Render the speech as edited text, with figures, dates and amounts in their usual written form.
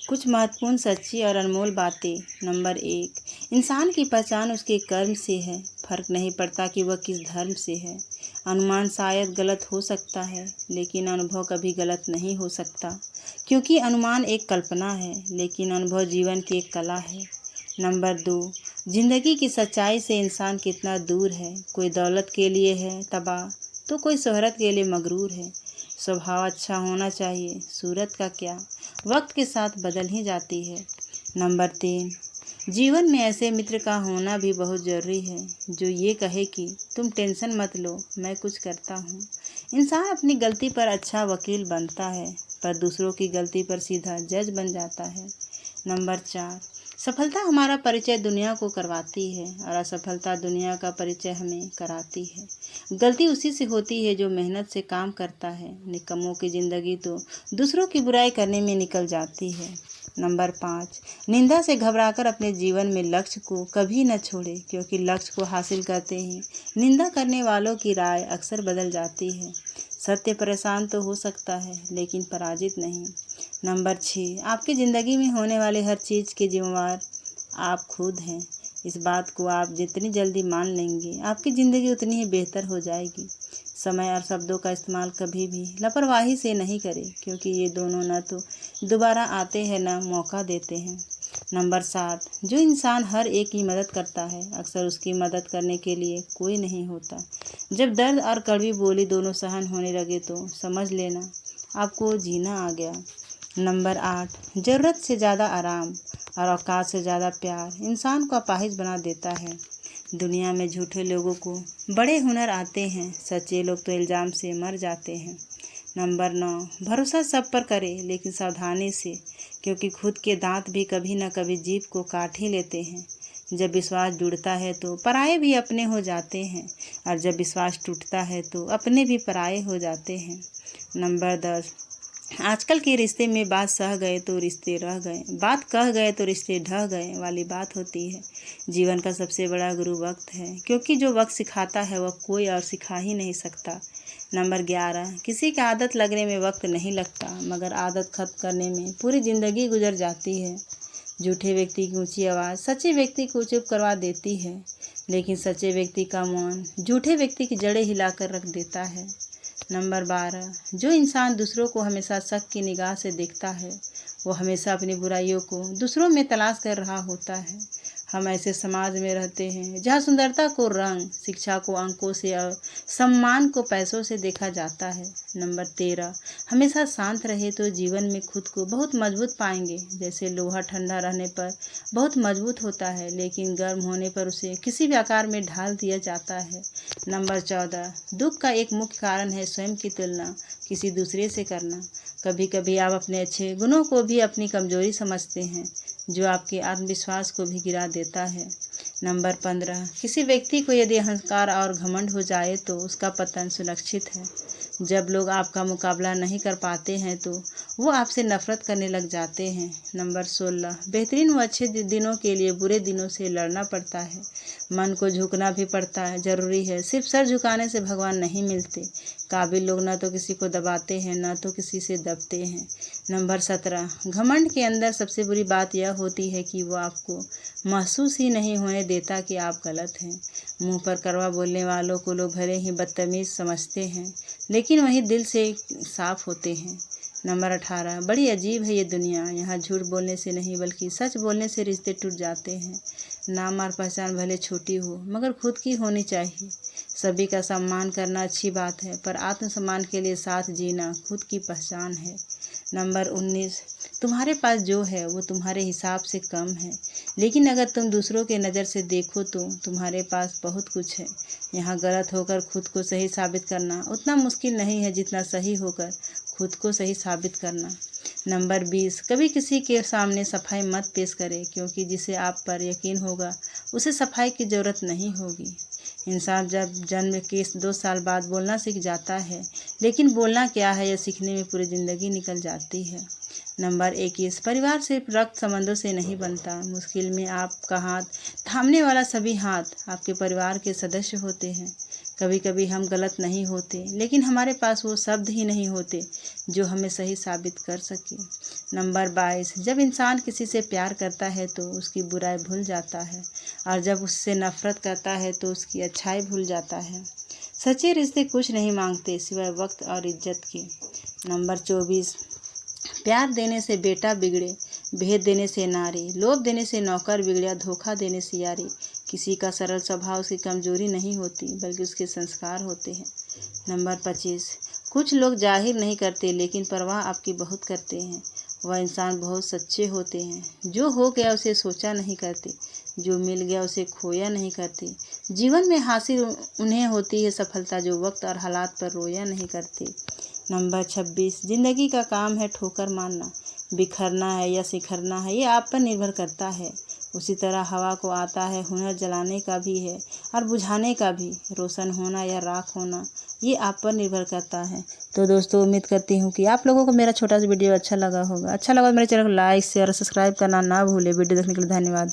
कुछ महत्वपूर्ण सच्ची और अनमोल बातें। नंबर 1, इंसान की पहचान उसके कर्म से है। फर्क नहीं पड़ता कि वह किस धर्म से है। अनुमान शायद गलत हो सकता है, लेकिन अनुभव कभी गलत नहीं हो सकता, क्योंकि अनुमान एक कल्पना है, लेकिन अनुभव जीवन की एक कला है। नंबर 2, जिंदगी की सच्चाई से इंसान कितना दूर है। कोई दौलत के लिए है तबाह, तो कोई शोहरत के लिए मगरूर है। स्वभाव अच्छा होना चाहिए, सूरत का क्या, वक्त के साथ बदल ही जाती है। नंबर 3, जीवन में ऐसे मित्र का होना भी बहुत ज़रूरी है, जो ये कहे कि तुम टेंशन मत लो, मैं कुछ करता हूँ। इंसान अपनी गलती पर अच्छा वकील बनता है, पर दूसरों की गलती पर सीधा जज बन जाता है। नंबर 4, सफलता हमारा परिचय दुनिया को करवाती है, और असफलता दुनिया का परिचय हमें कराती है। गलती उसी से होती है जो मेहनत से काम करता है। निकम्मों की ज़िंदगी तो दूसरों की बुराई करने में निकल जाती है। नंबर 5, निंदा से घबराकर अपने जीवन में लक्ष्य को कभी न छोड़े, क्योंकि लक्ष्य को हासिल करते ही निंदा करने वालों की राय अक्सर बदल जाती है। सत्य परेशान तो हो सकता है, लेकिन पराजित नहीं। नंबर 6, आपकी ज़िंदगी में होने वाले हर चीज़ के जिम्मेवार आप खुद हैं। इस बात को आप जितनी जल्दी मान लेंगे, आपकी ज़िंदगी उतनी ही बेहतर हो जाएगी। समय और शब्दों का इस्तेमाल कभी भी लापरवाही से नहीं करें, क्योंकि ये दोनों न तो दोबारा आते हैं न मौका देते हैं। नंबर 7, जो इंसान हर एक की मदद करता है, अक्सर उसकी मदद करने के लिए कोई नहीं होता। जब दर्द और कड़वी बोली दोनों सहन होने लगे तो समझ लेना आपको जीना आ गया। नंबर 8, ज़रूरत से ज़्यादा आराम और औकात से ज़्यादा प्यार इंसान को अपाहिज बना देता है। दुनिया में झूठे लोगों को बड़े हुनर आते हैं, सच्चे लोग तो इल्ज़ाम से मर जाते हैं। नंबर 9, भरोसा सब पर करें, लेकिन सावधानी से, क्योंकि खुद के दांत भी कभी न कभी जीभ को काट ही लेते हैं। जब विश्वास जुड़ता है तो पराये भी अपने हो जाते हैं, और जब विश्वास टूटता है तो अपने भी पराये हो जाते हैं। नंबर 10, आजकल के रिश्ते में बात सह गए तो रिश्ते रह गए, बात कह गए तो रिश्ते ढह गए वाली बात होती है। जीवन का सबसे बड़ा गुरु वक्त है, क्योंकि जो वक्त सिखाता है वह कोई और सिखा ही नहीं सकता। नंबर 11, किसी की आदत लगने में वक्त नहीं लगता, मगर आदत खत्म करने में पूरी ज़िंदगी गुजर जाती है। झूठे व्यक्ति की ऊंची आवाज़ सच्चे व्यक्ति को चुप करवा देती है, लेकिन सच्चे व्यक्ति का मौन झूठे व्यक्ति की जड़ें हिलाकर रख देता है। नंबर 12, जो इंसान दूसरों को हमेशा शक की निगाह से देखता है, वो हमेशा अपनी बुराइयों को दूसरों में तलाश कर रहा होता है। हम ऐसे समाज में रहते हैं जहाँ सुंदरता को रंग, शिक्षा को अंकों से और सम्मान को पैसों से देखा जाता है। नंबर 13, हमेशा शांत रहे तो जीवन में खुद को बहुत मजबूत पाएंगे। जैसे लोहा ठंडा रहने पर बहुत मजबूत होता है, लेकिन गर्म होने पर उसे किसी भी आकार में ढाल दिया जाता है। नंबर 14, दुख का एक मुख्य कारण है स्वयं की तुलना किसी दूसरे से करना। कभी कभी आप अपने अच्छे गुणों को भी अपनी कमजोरी समझते हैं, जो आपके आत्मविश्वास को भी गिरा देता है। नंबर 15, किसी व्यक्ति को यदि अहंकार और घमंड हो जाए तो उसका पतन सुनिश्चित है। जब लोग आपका मुकाबला नहीं कर पाते हैं तो वो आपसे नफरत करने लग जाते हैं। नंबर 16, बेहतरीन व अच्छे दिनों के लिए बुरे दिनों से लड़ना पड़ता है। मन को झुकना भी पड़ता है, जरूरी है। सिर्फ सर झुकाने से भगवान नहीं मिलते। काबिल लोग न तो किसी को दबाते हैं, न तो किसी से दबते हैं। नंबर 17, घमंड के अंदर सबसे बुरी बात यह होती है कि वो आपको महसूस ही नहीं होने देता कि आप गलत हैं। मुंह पर कड़वा बोलने वालों को लोग भले ही बदतमीज समझते हैं, लेकिन वही दिल से साफ होते हैं। नंबर 18, बड़ी अजीब है ये दुनिया। यहाँ झूठ बोलने से नहीं बल्कि सच बोलने से रिश्ते टूट जाते हैं। नाम और पहचान भले छोटी हो, मगर खुद की होनी चाहिए। सभी का सम्मान करना अच्छी बात है, पर आत्मसम्मान के लिए साथ जीना खुद की पहचान है। नंबर 19, तुम्हारे पास जो है वो तुम्हारे हिसाब से कम है, लेकिन अगर तुम दूसरों के नज़र से देखो तो तुम्हारे पास बहुत कुछ है। यहाँ गलत होकर खुद को सही साबित करना उतना मुश्किल नहीं है जितना सही होकर खुद को सही साबित करना। नंबर 20, कभी किसी के सामने सफाई मत पेश करें, क्योंकि जिसे आप पर यकीन होगा उसे सफाई की ज़रूरत नहीं होगी। इंसान जब जन्म के 2 साल बाद बोलना सीख जाता है, लेकिन बोलना क्या है यह सीखने में पूरी ज़िंदगी निकल जाती है। नंबर 21, परिवार सिर्फ रक्त संबंधों से नहीं बनता। मुश्किल में आपका हाथ थामने वाला सभी हाथ आपके परिवार के सदस्य होते हैं। कभी कभी हम गलत नहीं होते, लेकिन हमारे पास वो शब्द ही नहीं होते जो हमें सही साबित कर सके। नंबर 22, जब इंसान किसी से प्यार करता है तो उसकी बुराई भूल जाता है, और जब उससे नफरत करता है तो उसकी अच्छाई भूल जाता है। सच्चे रिश्ते कुछ नहीं मांगते सिवाय वक्त और इज्जत के। नंबर 24, प्यार देने से बेटा बिगड़े, भेद देने से नारी, लोभ देने से नौकर बिगड़े, धोखा देने से यारी। किसी का सरल स्वभाव उसकी कमजोरी नहीं होती, बल्कि उसके संस्कार होते हैं। नंबर 25, कुछ लोग जाहिर नहीं करते लेकिन परवाह आपकी बहुत करते हैं। वह इंसान बहुत सच्चे होते हैं। जो हो गया उसे सोचा नहीं करते, जो मिल गया उसे खोया नहीं करते। जीवन में हासिल उन्हें होती है सफलता जो वक्त और हालात पर रोया नहीं करते। नंबर 26, जिंदगी का काम है ठोकर मारना, बिखरना है या सिखरना है ये आप पर निर्भर करता है। उसी तरह हवा को आता है हुनर जलाने का भी है और बुझाने का भी। रोशन होना या राख होना ये आप पर निर्भर करता है। तो दोस्तों, उम्मीद करती हूँ कि आप लोगों को मेरा छोटा सा वीडियो अच्छा लगा होगा। अच्छा लगा तो मेरे चैनल को लाइक शेयर और सब्सक्राइब करना ना भूले। वीडियो देखने के लिए धन्यवाद।